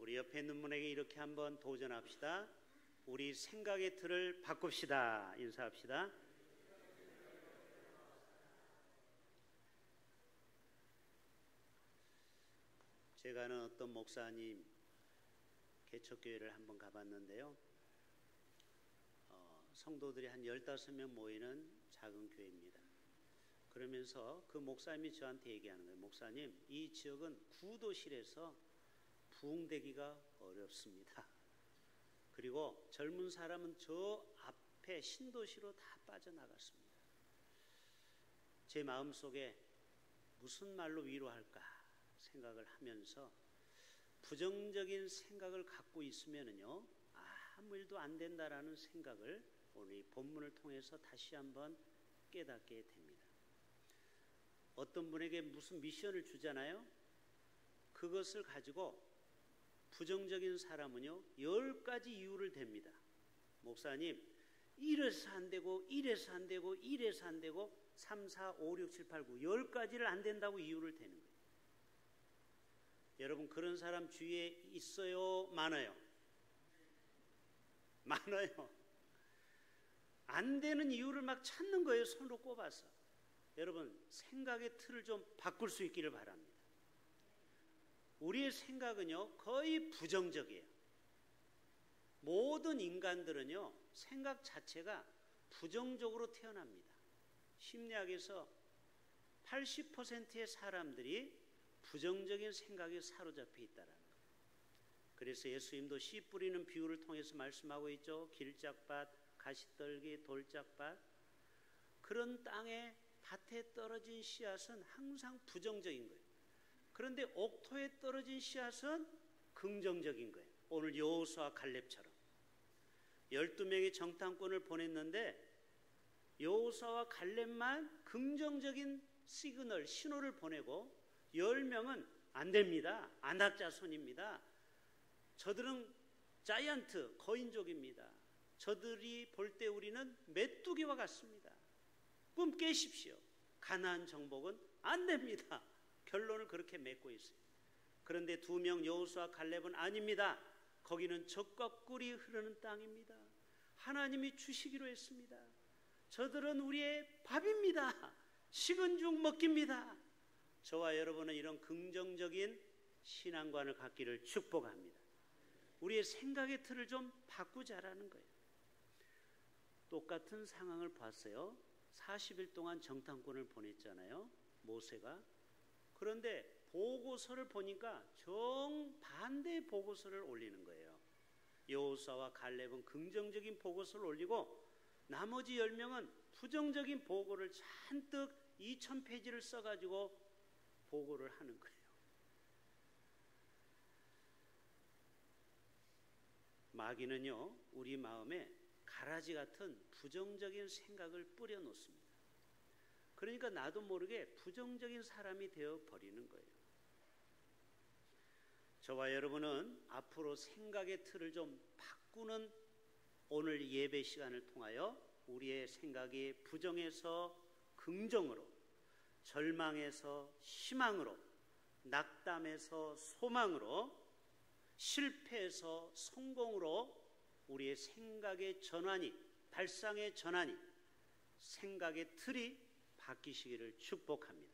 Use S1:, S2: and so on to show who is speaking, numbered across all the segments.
S1: 우리 옆에 있는 분에게 이렇게 한번 도전합시다. 우리 생각의 틀을 바꿉시다. 인사합시다. 제가 아는 어떤 목사님 개척교회를 한번 가봤는데요. 성도들이 한 15명 모이는 작은 교회입니다. 그러면서 그 목사님이 저한테 얘기하는 거예요. 목사님, 이 지역은 구도실에서 부흥되기가 어렵습니다. 그리고 젊은 사람은 저 앞에 신도시로 다 빠져나갔습니다. 제 마음속에 무슨 말로 위로할까 생각을 하면서 부정적인 생각을 갖고 있으면요 아무 일도 안 된다라는 생각을 오늘 이 본문을 통해서 다시 한번 깨닫게 됩니다. 어떤 분에게 무슨 미션을 주잖아요. 그것을 가지고 부정적인 사람은요 10가지 이유를 댑니다. 목사님, 이래서 안 되고 이래서 안 되고 이래서 안 되고 3, 4, 5, 6, 7, 8, 9 10가지를 안 된다고 이유를 대는 거예요. 여러분, 그런 사람 주위에 있어요? 많아요? 많아요. 안 되는 이유를 막 찾는 거예요. 손으로 꼽아서. 여러분, 생각의 틀을 좀 바꿀 수 있기를 바랍니다. 우리의 생각은요 거의 부정적이에요. 모든 인간들은요 생각 자체가 부정적으로 태어납니다. 심리학에서 80%의 사람들이 부정적인 생각에 사로잡혀 있다는 거예요. 그래서 예수님도 씨 뿌리는 비유를 통해서 말씀하고 있죠. 길짝밭, 가시떨기, 돌짝밭. 그런 땅에 밭에 떨어진 씨앗은 항상 부정적인 거예요. 그런데 옥토에 떨어진 씨앗은 긍정적인 거예요. 오늘 여호수아 갈렙처럼 12명의 정탐꾼을 보냈는데 여호수아와 갈렙만 긍정적인 시그널, 신호를 보내고 10명은 안 됩니다. 아낙 자손입니다. 저들은 자이언트, 거인족입니다. 저들이 볼 때 우리는 메뚜기와 같습니다. 꿈 깨십시오. 가나안 정복은 안 됩니다. 결론을 그렇게 맺고 있어요. 그런데 2명 여호수아 갈렙은 아닙니다. 거기는 젖과 꿀이 흐르는 땅입니다. 하나님이 주시기로 했습니다. 저들은 우리의 밥입니다. 식은 죽 먹깁니다. 저와 여러분은 이런 긍정적인 신앙관을 갖기를 축복합니다. 우리의 생각의 틀을 좀 바꾸자라는 거예요. 똑같은 상황을 봤어요. 40일 동안 정탐꾼을 보냈잖아요, 모세가. 그런데 보고서를 보니까 정반대의 보고서를 올리는 거예요. 여호수아와 갈렙은 긍정적인 보고서를 올리고 나머지 10명은 부정적인 보고를 잔뜩 2000페이지를 써가지고 보고를 하는 거예요. 마귀는요 우리 마음에 가라지 같은 부정적인 생각을 뿌려 놓습니다. 그러니까 나도 모르게 부정적인 사람이 되어 버리는 거예요. 저와 여러분은 앞으로 생각의 틀을 좀 바꾸는 오늘 예배 시간을 통하여 우리의 생각이 부정에서 긍정으로, 절망에서 희망으로, 낙담에서 소망으로, 실패에서 성공으로 우리의 생각의 전환이, 발상의 전환이, 생각의 틀이 바뀌시기를 축복합니다.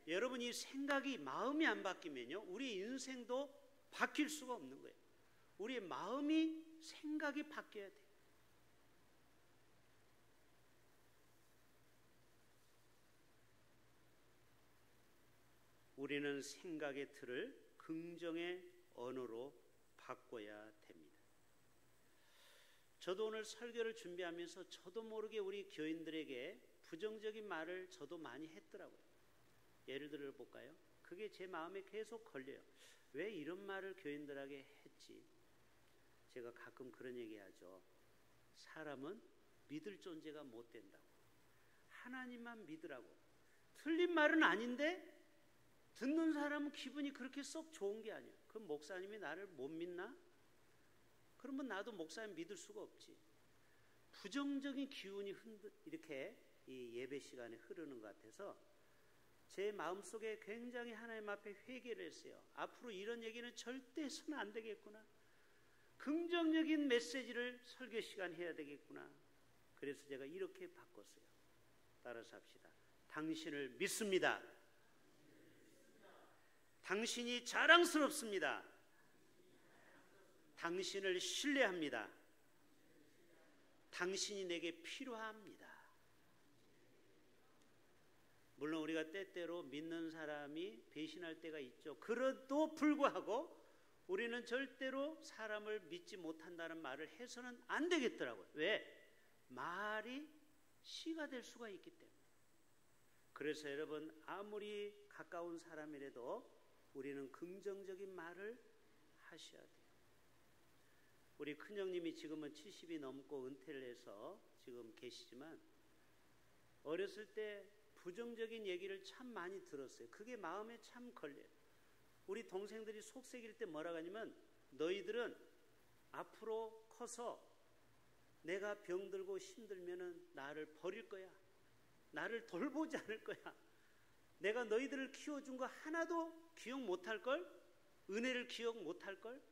S1: 여러분, 이 생각이, 마음이 안 바뀌면요 우리 인생도 바뀔 수가 없는 거예요. 우리의 마음이, 생각이 바뀌어야 돼요. 우리는 생각의 틀을 긍정의 언어로 바꿔야 됩니다. 저도 오늘 설교를 준비하면서 저도 모르게 우리 교인들에게 부정적인 말을 저도 많이 했더라고요. 예를 들어 볼까요? 그게 제 마음에 계속 걸려요. 왜 이런 말을 교인들에게 했지? 제가 가끔 그런 얘기하죠. 사람은 믿을 존재가 못 된다고. 하나님만 믿으라고. 틀린 말은 아닌데 듣는 사람은 기분이 그렇게 썩 좋은 게 아니에요. 그럼 목사님이 나를 못 믿나? 그러면 나도 목사님 믿을 수가 없지. 부정적인 기운이 이렇게 이 예배 시간에 흐르는 것 같아서 제 마음속에 굉장히 하나님 앞에 회개를 했어요. 앞으로 이런 얘기는 절대 해서는 안 되겠구나. 긍정적인 메시지를 설교 시간 해야 되겠구나. 그래서 제가 이렇게 바꿨어요. 따라서 합시다. 당신을 믿습니다. 당신이 자랑스럽습니다. 당신을 신뢰합니다. 당신이 내게 필요합니다. 물론 우리가 때때로 믿는 사람이 배신할 때가 있죠. 그래도 불구하고 우리는 절대로 사람을 믿지 못한다는 말을 해서는 안 되겠더라고요. 왜? 말이 씨가 될 수가 있기 때문에. 그래서 여러분, 아무리 가까운 사람이라도 우리는 긍정적인 말을 하셔야 돼요. 우리 큰형님이 지금은 70이 넘고 은퇴를 해서 지금 계시지만 어렸을 때 부정적인 얘기를 참 많이 들었어요. 그게 마음에 참 걸려요. 우리 동생들이 속삭일 때 뭐라고 하냐면, 너희들은 앞으로 커서 내가 병들고 힘들면은 나를 버릴 거야. 나를 돌보지 않을 거야. 내가 너희들을 키워준 거 하나도 기억 못할 걸? 은혜를 기억 못할 걸?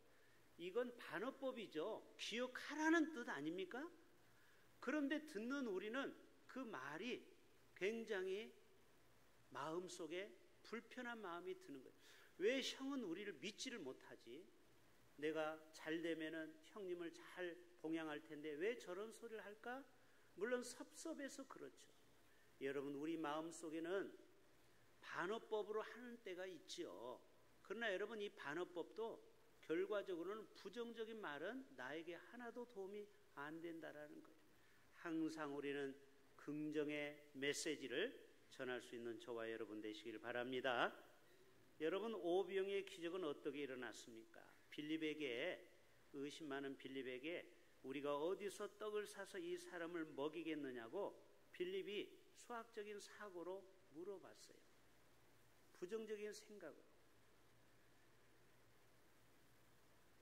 S1: 이건 반어법이죠. 기억하라는 뜻 아닙니까? 그런데 듣는 우리는 그 말이 굉장히 마음속에 불편한 마음이 드는 거예요. 왜 형은 우리를 믿지를 못하지? 내가 잘 되면은 형님을 잘 봉양할 텐데 왜 저런 소리를 할까? 물론 섭섭해서 그렇죠. 여러분, 우리 마음속에는 반어법으로 하는 때가 있죠. 그러나 여러분, 이 반어법도 결과적으로는 부정적인 말은 나에게 하나도 도움이 안 된다라는 거예요. 항상 우리는 긍정의 메시지를 전할 수 있는 저와 여러분 되시길 바랍니다. 여러분, 오병이의 기적은 어떻게 일어났습니까? 빌립에게, 의심 많은 빌립에게 우리가 어디서 떡을 사서 이 사람을 먹이겠느냐고 빌립이 수학적인 사고로 물어봤어요. 부정적인 생각으로.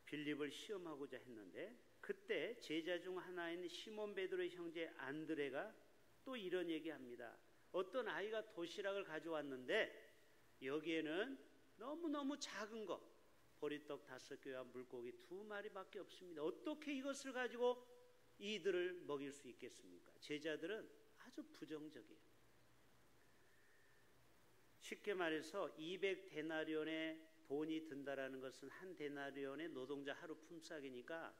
S1: 빌립을 시험하고자 했는데 그때 제자 중 하나인 시몬 베드로의 형제 안드레가 또 이런 얘기합니다. 어떤 아이가 도시락을 가져왔는데 여기에는 너무너무 작은 거, 보리떡 5개와 물고기 2마리밖에 없습니다. 어떻게 이것을 가지고 이들을 먹일 수 있겠습니까? 제자들은 아주 부정적이에요. 쉽게 말해서 200데나리온의 돈이 든다라는 것은 한 데나리온의 노동자 하루 품삯이니까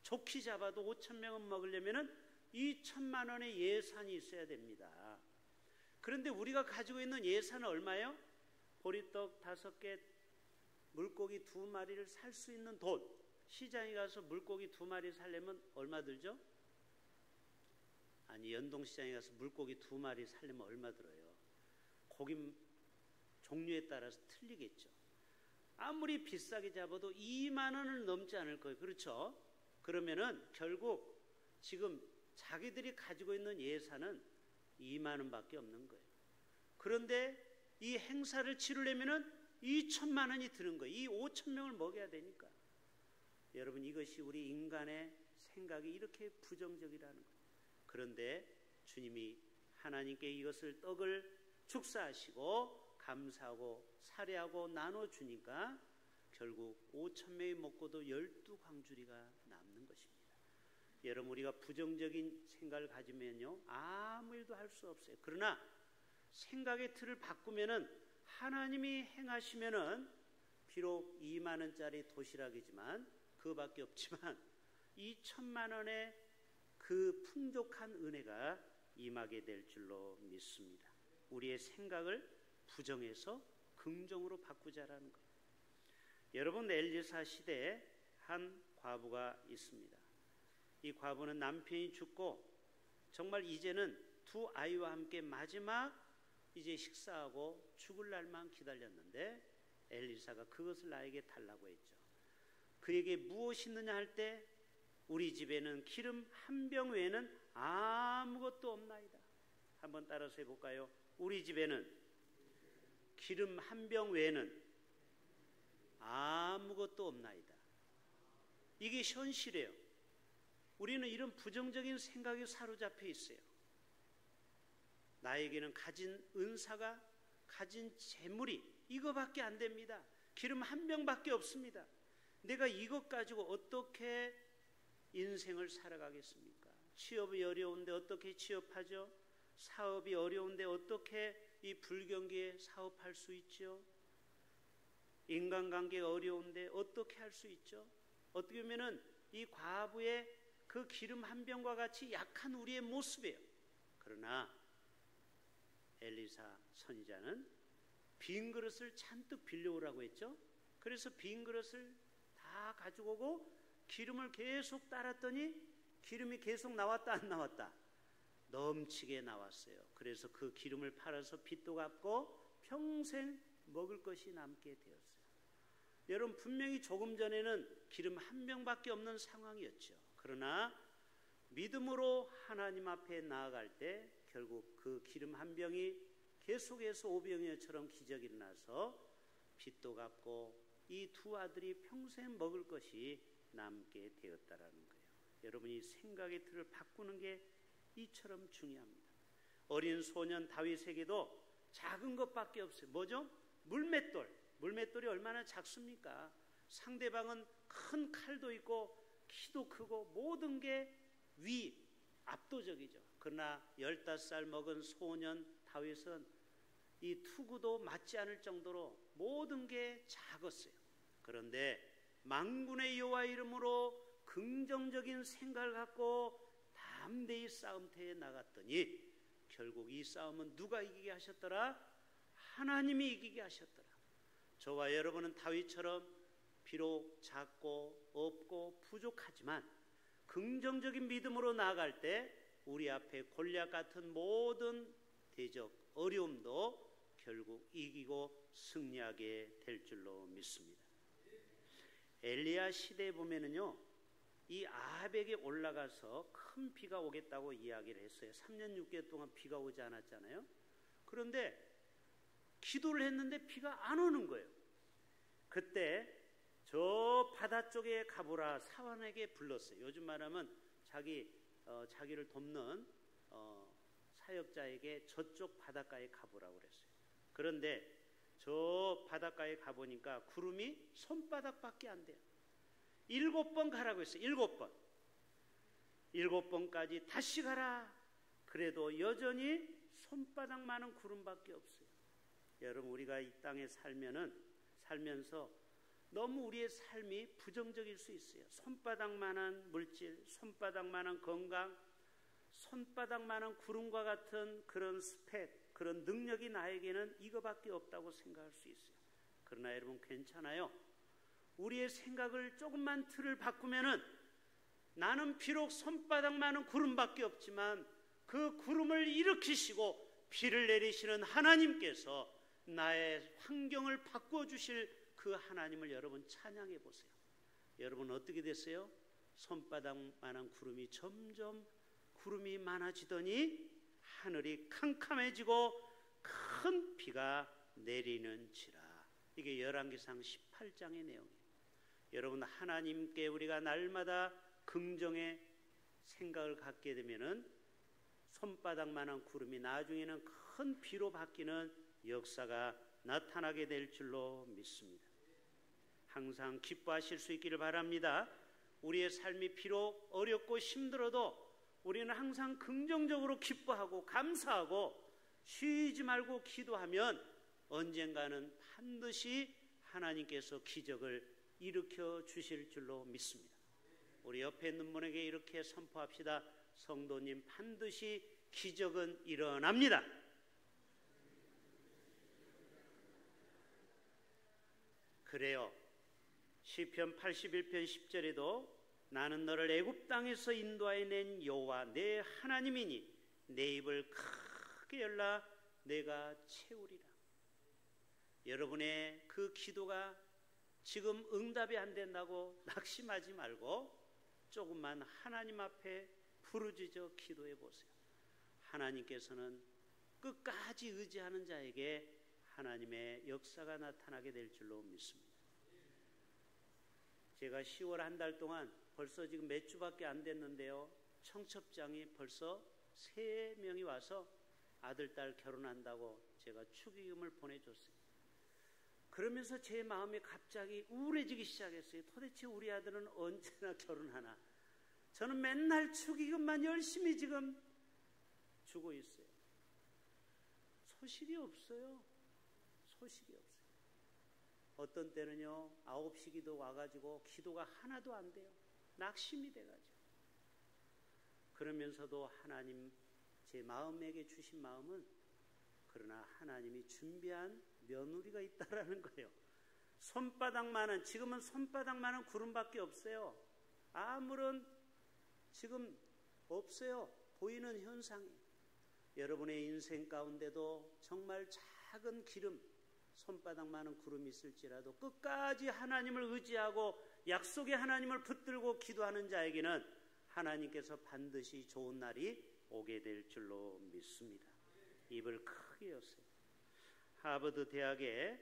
S1: 좋게 잡아도 5,000명은 먹으려면 2천만 원의 예산이 있어야 됩니다. 그런데 우리가 가지고 있는 예산은 얼마예요? 보리떡 5개, 물고기 2마리를 살 수 있는 돈. 시장에 가서 물고기 2마리 살려면 얼마 들죠? 아니, 연동시장에 가서 물고기 2마리 살려면 얼마 들어요? 고기 종류에 따라서 틀리겠죠. 아무리 비싸게 잡아도 2만 원을 넘지 않을 거예요. 그렇죠? 그러면은 결국 지금 자기들이 가지고 있는 예산은 2만 원밖에 없는 거예요. 그런데 이 행사를 치르려면은 2천만 원이 드는 거예요. 이 5,000명을 먹여야 되니까. 여러분, 이것이 우리 인간의 생각이 이렇게 부정적이라는 거예요. 그런데 주님이 하나님께 이것을 떡을 축사하시고 감사하고 살해하고 나눠주니까 결국 5,000명이 먹고도 12광주리가 남는 것입니다. 여러분, 우리가 부정적인 생각을 가지면요 아무 일도 할 수 없어요. 그러나 생각의 틀을 바꾸면은 하나님이 행하시면은 비록 2만 원짜리 도시락이지만 그거밖에 없지만 2천만 원의 그 풍족한 은혜가 임하게 될 줄로 믿습니다. 우리의 생각을 부정해서 긍정으로 바꾸자라는 것. 여러분, 엘리사 시대에 한 과부가 있습니다. 이 과부는 남편이 죽고 정말 이제는 2 아이와 함께 마지막 이제 식사하고 죽을 날만 기다렸는데 엘리사가 그것을 나에게 달라고 했죠. 그에게 무엇이 있느냐 할 때 우리 집에는 기름 한 병 외에는 아무것도 없나이다. 한번 따라서 해볼까요? 우리 집에는 기름 한 병 외에는 아무것도 없나이다. 이게 현실이에요. 우리는 이런 부정적인 생각에 사로잡혀 있어요. 나에게는 가진 은사가 가진 재물이 이거밖에 안 됩니다. 기름 한 병밖에 없습니다. 내가 이것 가지고 어떻게 인생을 살아가겠습니까? 취업이 어려운데 어떻게 취업하죠? 사업이 어려운데 어떻게 이 불경기에 사업할 수 있죠? 인간관계가 어려운데 어떻게 할 수 있죠? 어떻게 보면은 이 과부의 그 기름 한 병과 같이 약한 우리의 모습이에요. 그러나 엘리사 선지자는 빈 그릇을 잔뜩 빌려오라고 했죠. 그래서 빈 그릇을 다 가지고 오고 기름을 계속 따랐더니 기름이 계속 나왔다 안 나왔다? 넘치게 나왔어요. 그래서 그 기름을 팔아서 빚도 갚고 평생 먹을 것이 남게 되었어요. 여러분, 분명히 조금 전에는 기름 한 병밖에 없는 상황이었죠. 그러나 믿음으로 하나님 앞에 나아갈 때 결국 그 기름 한 병이 계속해서 오병이어처럼 기적이 일어나서 빚도 갚고 이 두 아들이 평생 먹을 것이 남게 되었다라는 거예요. 여러분이 생각의 틀을 바꾸는 게 이처럼 중요합니다. 어린 소년 다윗에게도 작은 것밖에 없어요. 뭐죠? 물맷돌. 물맷돌이 얼마나 작습니까? 상대방은 큰 칼도 있고 키도 크고 모든 게 압도적이죠. 그러나 15살 먹은 소년 다윗은 이 투구도 맞지 않을 정도로 모든 게 작았어요. 그런데 만군의 여호와 이름으로 긍정적인 생각을 갖고 담대히 싸움터에 나갔더니 결국 이 싸움은 누가 이기게 하셨더라? 하나님이 이기게 하셨더라. 저와 여러분은 다윗처럼 비록 작고 없고 부족하지만 긍정적인 믿음으로 나아갈 때 우리 앞에 골리앗 같은 모든 대적, 어려움도 결국 이기고 승리하게 될 줄로 믿습니다. 엘리야 시대에 보면은요, 이 아합에게 올라가서 큰 비가 오겠다고 이야기를 했어요. 3년 6개월 동안 비가 오지 않았잖아요. 그런데 기도를 했는데 비가 안 오는 거예요. 그때 저 바다 쪽에 가보라 사환에게 불렀어요. 요즘 말하면 자기를 돕는 사역자에게 저쪽 바닷가에 가보라고 그랬어요. 그런데 저 바닷가에 가보니까 구름이 손바닥밖에 안 돼요. 7번 가라고 했어요. 7번. 7번까지 다시 가라. 그래도 여전히 손바닥만한 구름밖에 없어요. 여러분, 우리가 이 땅에 살면서 너무 우리의 삶이 부정적일 수 있어요. 손바닥만한 물질, 손바닥만한 건강, 손바닥만한 구름과 같은 그런 스펙, 그런 능력이 나에게는 이거밖에 없다고 생각할 수 있어요. 그러나 여러분, 괜찮아요. 우리의 생각을 조금만 틀을 바꾸면은 나는 비록 손바닥만한 구름밖에 없지만 그 구름을 일으키시고 비를 내리시는 하나님께서 나의 환경을 바꿔주실 그 하나님을 여러분 찬양해 보세요. 여러분 어떻게 됐어요? 손바닥만한 구름이 점점 구름이 많아지더니 하늘이 캄캄해지고 큰 비가 내리는지라. 이게 열왕기상 18장의 내용이에요. 여러분, 하나님께 우리가 날마다 긍정의 생각을 갖게 되면은 손바닥만한 구름이 나중에는 큰 비로 바뀌는 역사가 나타나게 될 줄로 믿습니다. 항상 기뻐하실 수 있기를 바랍니다. 우리의 삶이 비록 어렵고 힘들어도 우리는 항상 긍정적으로 기뻐하고 감사하고 쉬지 말고 기도하면 언젠가는 반드시 하나님께서 기적을 일으켜 주실 줄로 믿습니다. 우리 옆에 있는 분에게 이렇게 선포합시다. 성도님, 반드시 기적은 일어납니다. 그래요. 시편 81편 10절에도 나는 너를 애굽 땅에서 인도하여 낸 여호와 내 하나님이니 내 입을 크게 열라 내가 채우리라. 여러분의 그 기도가 지금 응답이 안 된다고 낙심하지 말고 조금만 하나님 앞에 부르짖어 기도해 보세요. 하나님께서는 끝까지 의지하는 자에게 하나님의 역사가 나타나게 될 줄로 믿습니다. 제가 10월 한 달 동안 벌써 지금 몇 주밖에 안 됐는데요, 청첩장이 벌써 3명이 와서 아들, 딸 결혼한다고 제가 축의금을 보내줬어요. 그러면서 제 마음이 갑자기 우울해지기 시작했어요. 도대체 우리 아들은 언제나 결혼하나. 저는 맨날 축의금만 열심히 지금 주고 있어요. 소식이 없어요. 소식이 없어요. 어떤 때는요 9시 기도 와가지고 기도가 하나도 안 돼요. 낙심이 돼가지고. 그러면서도 하나님 제 마음에게 주신 마음은 그러나 하나님이 준비한 며느리가 있다라는 거예요. 손바닥만한, 지금은 손바닥만한 구름밖에 없어요. 아무런 지금 없어요. 보이는 현상이. 여러분의 인생 가운데도 정말 작은 기름, 손바닥만한 구름이 있을지라도 끝까지 하나님을 의지하고 약속의 하나님을 붙들고 기도하는 자에게는 하나님께서 반드시 좋은 날이 오게 될 줄로 믿습니다. 입을 크게 여세요. 하버드 대학에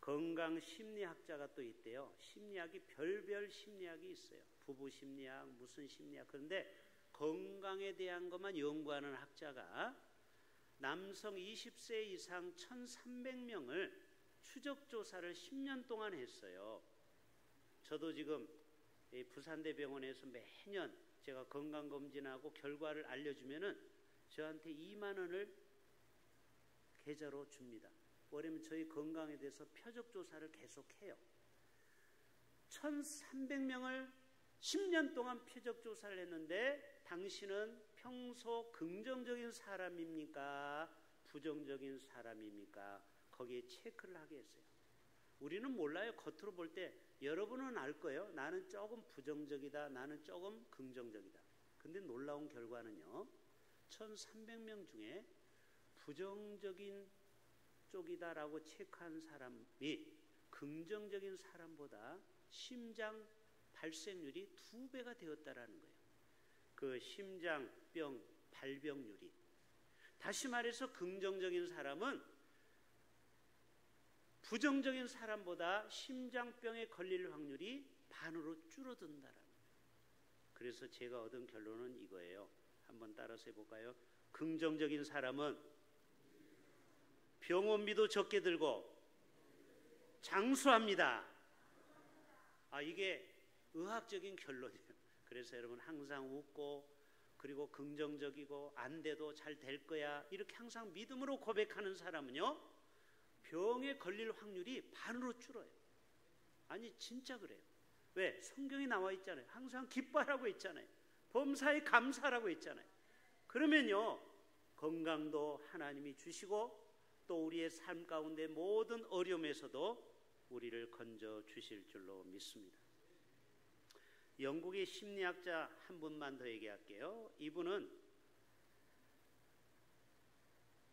S1: 건강 심리학자가 또 있대요. 심리학이 별별 심리학이 있어요. 부부 심리학, 무슨 심리학. 그런데 건강에 대한 것만 연구하는 학자가 남성 20세 이상 1,300명을 추적조사를 10년 동안 했어요. 저도 지금 부산대병원에서 매년 제가 건강검진하고 결과를 알려주면은 저한테 2만 원을 계좌로 줍니다. 왜냐면 저희 건강에 대해서 표적조사를 계속해요. 1,300명을 10년 동안 표적조사를 했는데 당신은 평소 긍정적인 사람입니까? 부정적인 사람입니까? 거기에 체크를 하게 했어요. 우리는 몰라요. 겉으로 볼 때 여러분은 알 거예요. 나는 조금 부정적이다. 나는 조금 긍정적이다. 근데 놀라운 결과는요. 1,300명 중에 부정적인 쪽이다라고 체크한 사람이 긍정적인 사람보다 심장 발생률이 2배가 되었다라는 거예요. 그 심장병 발병률이. 다시 말해서 긍정적인 사람은 부정적인 사람보다 심장병에 걸릴 확률이 반으로 줄어든다라는 거예요. 그래서 제가 얻은 결론은 이거예요. 한번 따라서 해볼까요? 긍정적인 사람은 병원비도 적게 들고 장수합니다. 이게 의학적인 결론이에요. 그래서 여러분 항상 웃고 그리고 긍정적이고 안 돼도 잘 될 거야 이렇게 항상 믿음으로 고백하는 사람은요 병에 걸릴 확률이 반으로 줄어요. 아니 진짜 그래요. 왜? 성경에 나와 있잖아요. 항상 기뻐하라고 했잖아요. 범사에 감사하라고 했잖아요. 그러면요 건강도 하나님이 주시고 또 우리의 삶 가운데 모든 어려움에서도 우리를 건져 주실 줄로 믿습니다. 영국의 심리학자 한 분만 더 얘기할게요. 이분은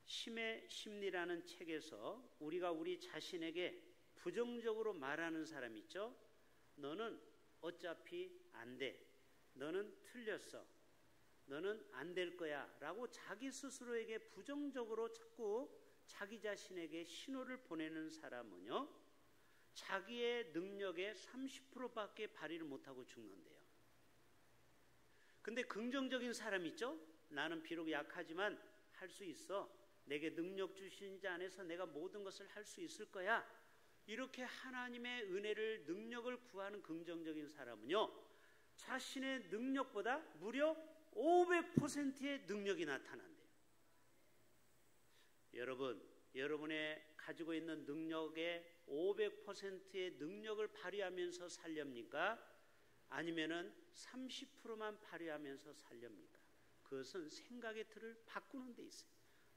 S1: 심의 심리라는 책에서 우리가 우리 자신에게 부정적으로 말하는 사람 있죠. 너는 어차피 안 돼. 너는 틀렸어. 너는 안 될 거야 라고 자기 스스로에게 부정적으로 자꾸 자기 자신에게 신호를 보내는 사람은요 자기의 능력의 30%밖에 발휘를 못하고 죽는데요. 근데 긍정적인 사람 있죠? 나는 비록 약하지만 할 수 있어. 내게 능력 주신 자 안에서 내가 모든 것을 할 수 있을 거야. 이렇게 하나님의 은혜를 능력을 구하는 긍정적인 사람은요 자신의 능력보다 무려 500%의 능력이 나타난대요. 여러분, 여러분의 가지고 있는 능력의 500%의 능력을 발휘하면서 살렵니까? 아니면은 30%만 발휘하면서 살렵니까? 그것은 생각의 틀을 바꾸는 데 있어요.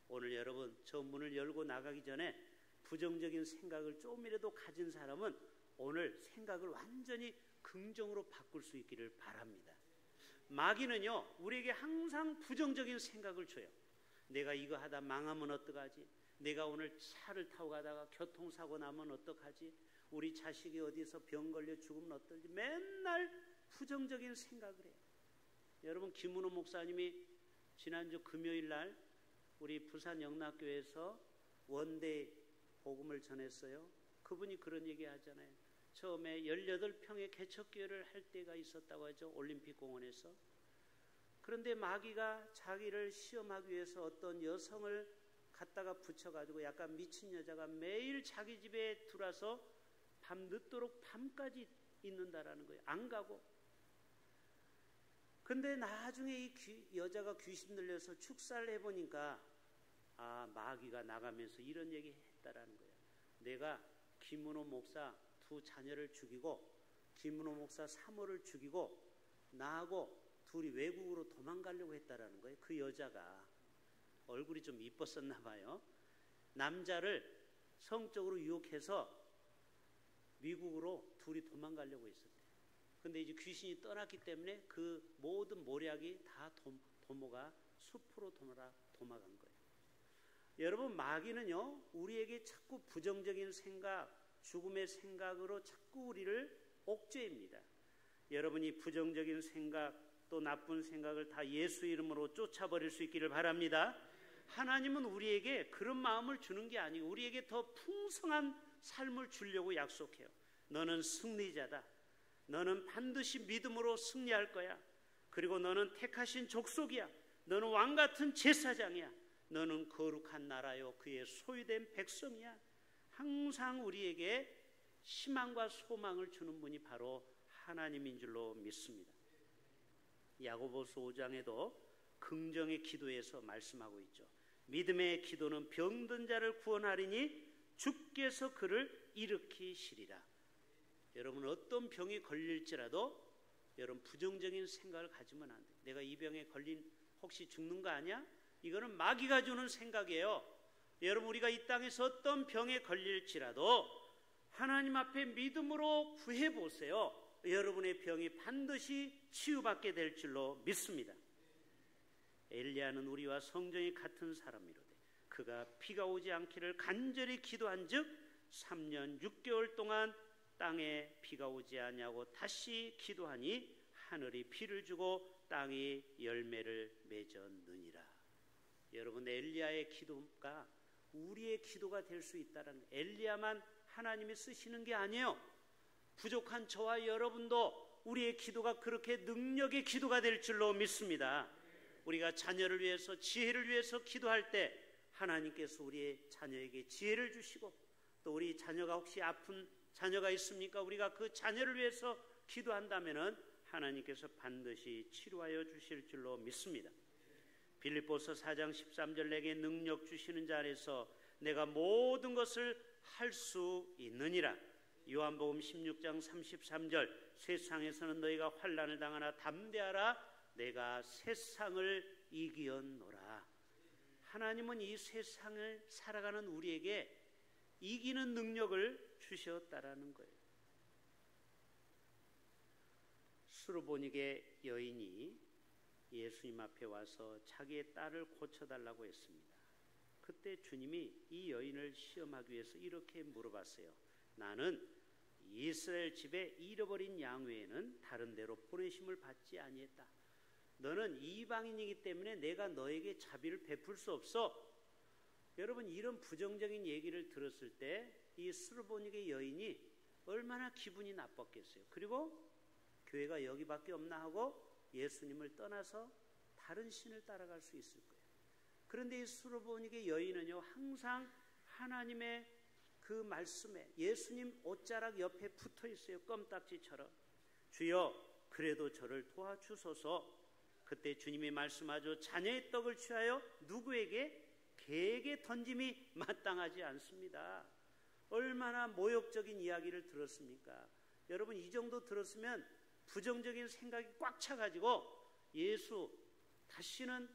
S1: 오늘 여러분 저 문을 열고 나가기 전에 부정적인 생각을 조금이라도 가진 사람은 오늘 생각을 완전히 긍정으로 바꿀 수 있기를 바랍니다. 마귀는요 우리에게 항상 부정적인 생각을 줘요. 내가 이거 하다 망하면 어떡하지? 내가 오늘 차를 타고 가다가 교통사고 나면 어떡하지? 우리 자식이 어디서 병 걸려 죽으면 어떨지 맨날 부정적인 생각을 해요. 여러분 김은호 목사님이 지난주 금요일 날 우리 부산 영락교회에서 원데이 복음을 전했어요. 그분이 그런 얘기 하잖아요. 처음에 18평의 개척교회를 할 때가 있었다고 하죠. 올림픽공원에서. 그런데 마귀가 자기를 시험하기 위해서 어떤 여성을 갖다가 붙여가지고 약간 미친 여자가 매일 자기 집에 들어와서 밤 늦도록 밤까지 있는다라는 거예요. 안 가고. 근데 나중에 이 여자가 귀신 들려서 축사를 해보니까 마귀가 나가면서 이런 얘기 했다라는 거예요. 내가 김문호 목사 2 자녀를 죽이고 김문호 목사 3호를 죽이고 나하고 둘이 외국으로 도망가려고 했다라는 거예요. 그 여자가 얼굴이 좀 이뻤었나 봐요. 남자를 성적으로 유혹해서 미국으로 둘이 도망가려고 했었대요. 근데 이제 귀신이 떠났기 때문에 그 모든 모략이 다 도모가 숲으로 도망간 거예요. 여러분, 마귀는요, 우리에게 자꾸 부정적인 생각, 죽음의 생각으로 자꾸 우리를 옥죄입니다. 여러분이 부정적인 생각, 또 나쁜 생각을 다 예수 이름으로 쫓아버릴 수 있기를 바랍니다. 하나님은 우리에게 그런 마음을 주는 게 아니고 우리에게 더 풍성한 삶을 주려고 약속해요. 너는 승리자다. 너는 반드시 믿음으로 승리할 거야. 그리고 너는 택하신 족속이야. 너는 왕같은 제사장이야. 너는 거룩한 나라요 그의 소유된 백성이야. 항상 우리에게 희망과 소망을 주는 분이 바로 하나님인 줄로 믿습니다. 야고보서 5장에도 긍정의 기도에서 말씀하고 있죠. 믿음의 기도는 병든 자를 구원하리니 주께서 그를 일으키시리라. 여러분, 어떤 병이 걸릴지라도 여러분 부정적인 생각을 가지면 안 돼요. 내가 이 병에 걸린 혹시 죽는 거 아니야? 이거는 마귀가 주는 생각이에요. 여러분, 우리가 이 땅에서 어떤 병에 걸릴지라도 하나님 앞에 믿음으로 구해보세요. 여러분의 병이 반드시 치유받게 될 줄로 믿습니다. 엘리야는 우리와 성정이 같은 사람이로되 그가 비가 오지 않기를 간절히 기도한 즉 3년 6개월 동안 땅에 비가 오지 아니하고 다시 기도하니 하늘이 비를 주고 땅이 열매를 맺었느니라. 여러분, 엘리야의 기도가 우리의 기도가 될 수 있다는, 엘리야만 하나님이 쓰시는 게 아니에요. 부족한 저와 여러분도 우리의 기도가 그렇게 능력의 기도가 될 줄로 믿습니다. 우리가 자녀를 위해서, 지혜를 위해서 기도할 때 하나님께서 우리의 자녀에게 지혜를 주시고, 또 우리 자녀가 혹시 아픈 자녀가 있습니까? 우리가 그 자녀를 위해서 기도한다면은 하나님께서 반드시 치료하여 주실 줄로 믿습니다. 빌립보서 4장 13절 내게 능력 주시는 자 안에서 내가 모든 것을 할 수 있느니라. 요한복음 16장 33절 세상에서는 너희가 환난을 당하나 담대하라 내가 세상을 이기었노라. 하나님은 이 세상을 살아가는 우리에게 이기는 능력을 주셨다라는 거예요. 수르보닉의 여인이 예수님 앞에 와서 자기의 딸을 고쳐달라고 했습니다. 그때 주님이 이 여인을 시험하기 위해서 이렇게 물어봤어요. 나는 이스라엘 집에 잃어버린 양 외에는 다른 데로 보내심을 받지 아니했다. 너는 이방인이기 때문에 내가 너에게 자비를 베풀 수 없어. 여러분, 이런 부정적인 얘기를 들었을 때 이 수르보닉의 여인이 얼마나 기분이 나빴겠어요. 그리고 교회가 여기밖에 없나 하고 예수님을 떠나서 다른 신을 따라갈 수 있을 거예요. 그런데 이 수르보닉의 여인은요, 항상 하나님의 그 말씀에 예수님 옷자락 옆에 붙어 있어요. 껌딱지처럼. 주여, 그래도 저를 도와주소서. 그때 주님이 말씀하죠. 자녀의 떡을 취하여 누구에게? 개에게 던짐이 마땅하지 않습니다. 얼마나 모욕적인 이야기를 들었습니까? 여러분, 이 정도 들었으면 부정적인 생각이 꽉 차가지고 예수 다시는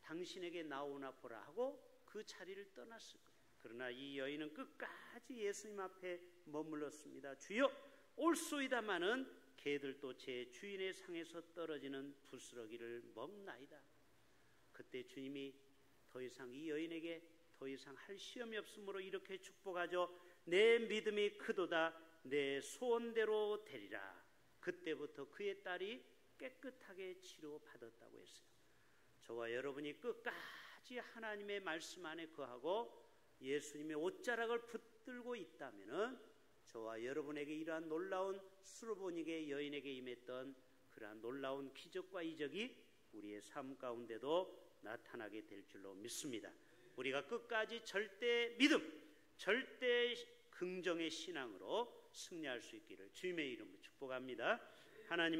S1: 당신에게 나오나 보라 하고 그 자리를 떠났을 거예요. 그러나 이 여인은 끝까지 예수님 앞에 머물렀습니다. 주여, 올소이다마는 개들도 제 주인의 상에서 떨어지는 부스러기를 먹나이다. 그때 주님이 더 이상 이 여인에게 더 이상 할 시험이 없으므로 이렇게 축복하죠. 내 믿음이 크도다. 내 소원대로 되리라. 그때부터 그의 딸이 깨끗하게 치료받았다고 했어요. 저와 여러분이 끝까지 하나님의 말씀 안에 거하고 예수님의 옷자락을 붙들고 있다면은 저와 여러분에게 이러한 놀라운 수르보닉의 여인에게 임했던 그러한 놀라운 기적과 이적이 우리의 삶 가운데도 나타나게 될 줄로 믿습니다. 우리가 끝까지 절대 믿음, 절대 긍정의 신앙으로 승리할 수 있기를 주님의 이름으로 축복합니다. 하나님